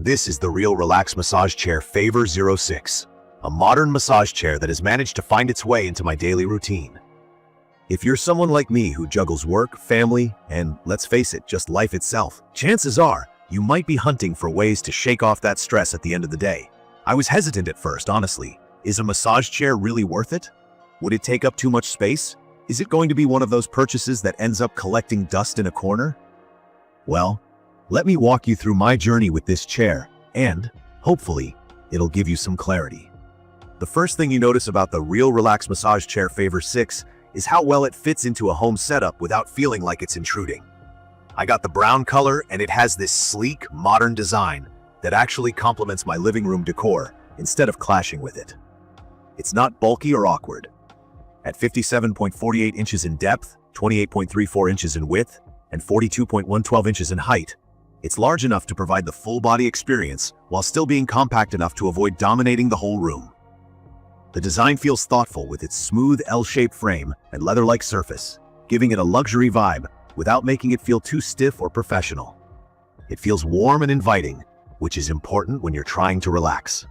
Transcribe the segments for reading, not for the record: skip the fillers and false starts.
This is the Real Relax Massage Chair Favor-06, a modern massage chair that has managed to find its way into my daily routine. If you're someone like me who juggles work, family, and let's face it, just life itself, chances are you might be hunting for ways to shake off that stress at the end of the day. I was hesitant at first, honestly. Is a massage chair really worth it? Would it take up too much space? Is it going to be one of those purchases that ends up collecting dust in a corner? Well, let me walk you through my journey with this chair, and, hopefully, it'll give you some clarity. The first thing you notice about the Real Relax Massage Chair Favor-06 is how well it fits into a home setup without feeling like it's intruding. I got the brown color, and it has this sleek, modern design that actually complements my living room decor instead of clashing with it. It's not bulky or awkward. At 57.48 inches in depth, 28.34 inches in width, and 42.112 inches in height, it's large enough to provide the full-body experience while still being compact enough to avoid dominating the whole room. The design feels thoughtful with its smooth L-shaped frame and leather-like surface, giving it a luxury vibe without making it feel too stiff or professional. It feels warm and inviting, which is important when you're trying to relax.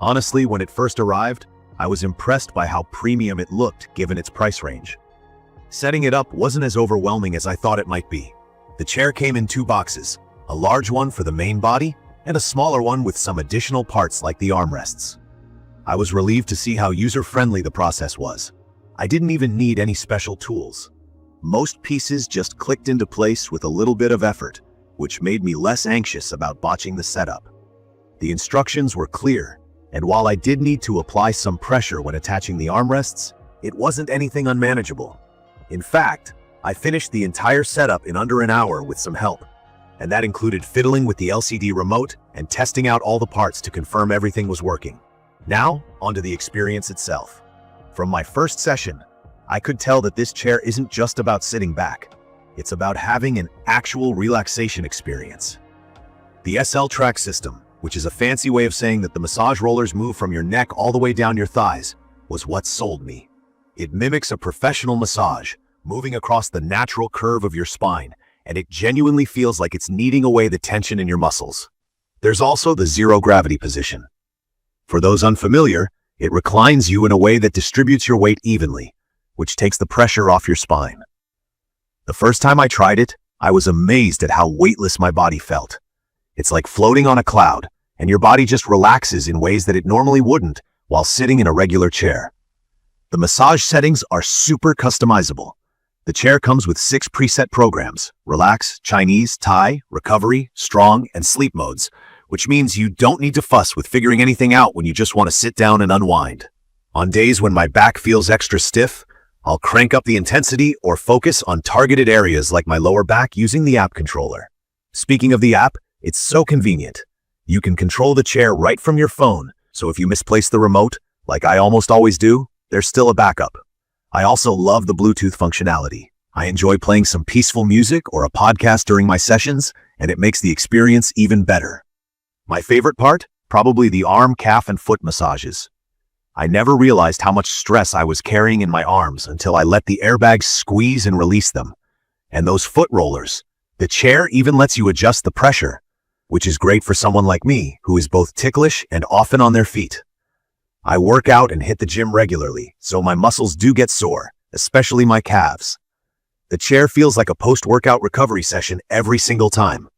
Honestly, when it first arrived, I was impressed by how premium it looked given its price range. Setting it up wasn't as overwhelming as I thought it might be. The chair came in two boxes, a large one for the main body and a smaller one with some additional parts like the armrests. I was relieved to see how user-friendly the process was. I didn't even need any special tools. Most pieces just clicked into place with a little bit of effort, which made me less anxious about botching the setup. The instructions were clear, and while I did need to apply some pressure when attaching the armrests, it wasn't anything unmanageable. In fact, I finished the entire setup in under an hour with some help, and that included fiddling with the LCD remote and testing out all the parts to confirm everything was working. Now, onto the experience itself. From my first session, I could tell that this chair isn't just about sitting back. It's about having an actual relaxation experience. The SL-Track system, which is a fancy way of saying that the massage rollers move from your neck all the way down your thighs, was what sold me. It mimics a professional massage, moving across the natural curve of your spine, and it genuinely feels like it's kneading away the tension in your muscles. There's also the zero-gravity position. For those unfamiliar, it reclines you in a way that distributes your weight evenly, which takes the pressure off your spine. The first time I tried it, I was amazed at how weightless my body felt. It's like floating on a cloud, and your body just relaxes in ways that it normally wouldn't while sitting in a regular chair. The massage settings are super customizable. The chair comes with 6 preset programs: relax, Chinese, Thai, recovery, strong, and sleep modes, which means you don't need to fuss with figuring anything out when you just want to sit down and unwind. On days when my back feels extra stiff, I'll crank up the intensity or focus on targeted areas like my lower back using the app controller. Speaking of the app, it's so convenient. You can control the chair right from your phone, so if you misplace the remote, like I almost always do, there's still a backup. I also love the Bluetooth functionality. I enjoy playing some peaceful music or a podcast during my sessions, and it makes the experience even better. My favorite part? Probably the arm, calf, and foot massages. I never realized how much stress I was carrying in my arms until I let the airbags squeeze and release them. And those foot rollers. The chair even lets you adjust the pressure, which is great for someone like me who is both ticklish and often on their feet. I work out and hit the gym regularly, so my muscles do get sore, especially my calves. The chair feels like a post-workout recovery session every single time.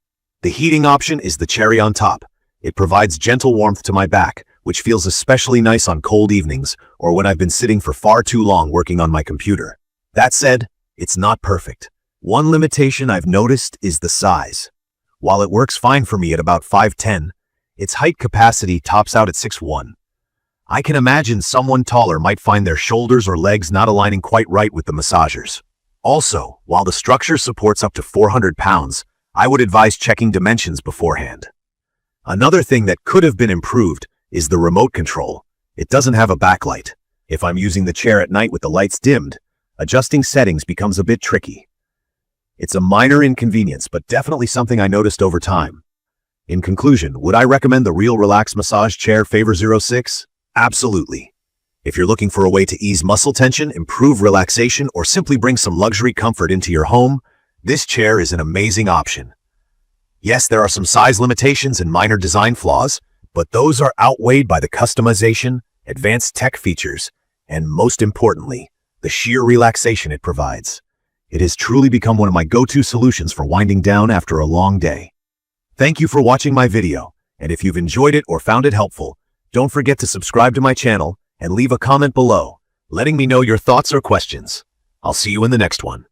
The heating option is the cherry on top. It provides gentle warmth to my back, which feels especially nice on cold evenings or when I've been sitting for far too long working on my computer. That said, it's not perfect. One limitation I've noticed is the size. While it works fine for me at about 5'10", its height capacity tops out at 6'1". I can imagine someone taller might find their shoulders or legs not aligning quite right with the massagers. Also, while the structure supports up to 400 pounds, I would advise checking dimensions beforehand. Another thing that could have been improved is the remote control. It doesn't have a backlight. If I'm using the chair at night with the lights dimmed, adjusting settings becomes a bit tricky. It's a minor inconvenience, but definitely something I noticed over time. In conclusion, would I recommend the Real Relax Massage Chair Favor-06? Absolutely. If you're looking for a way to ease muscle tension, improve relaxation, or simply bring some luxury comfort into your home, this chair is an amazing option. Yes, there are some size limitations and minor design flaws, but those are outweighed by the customization, advanced tech features, and most importantly, the sheer relaxation it provides. It has truly become one of my go-to solutions for winding down after a long day. Thank you for watching my video, and if you've enjoyed it or found it helpful, don't forget to subscribe to my channel and leave a comment below, letting me know your thoughts or questions. I'll see you in the next one.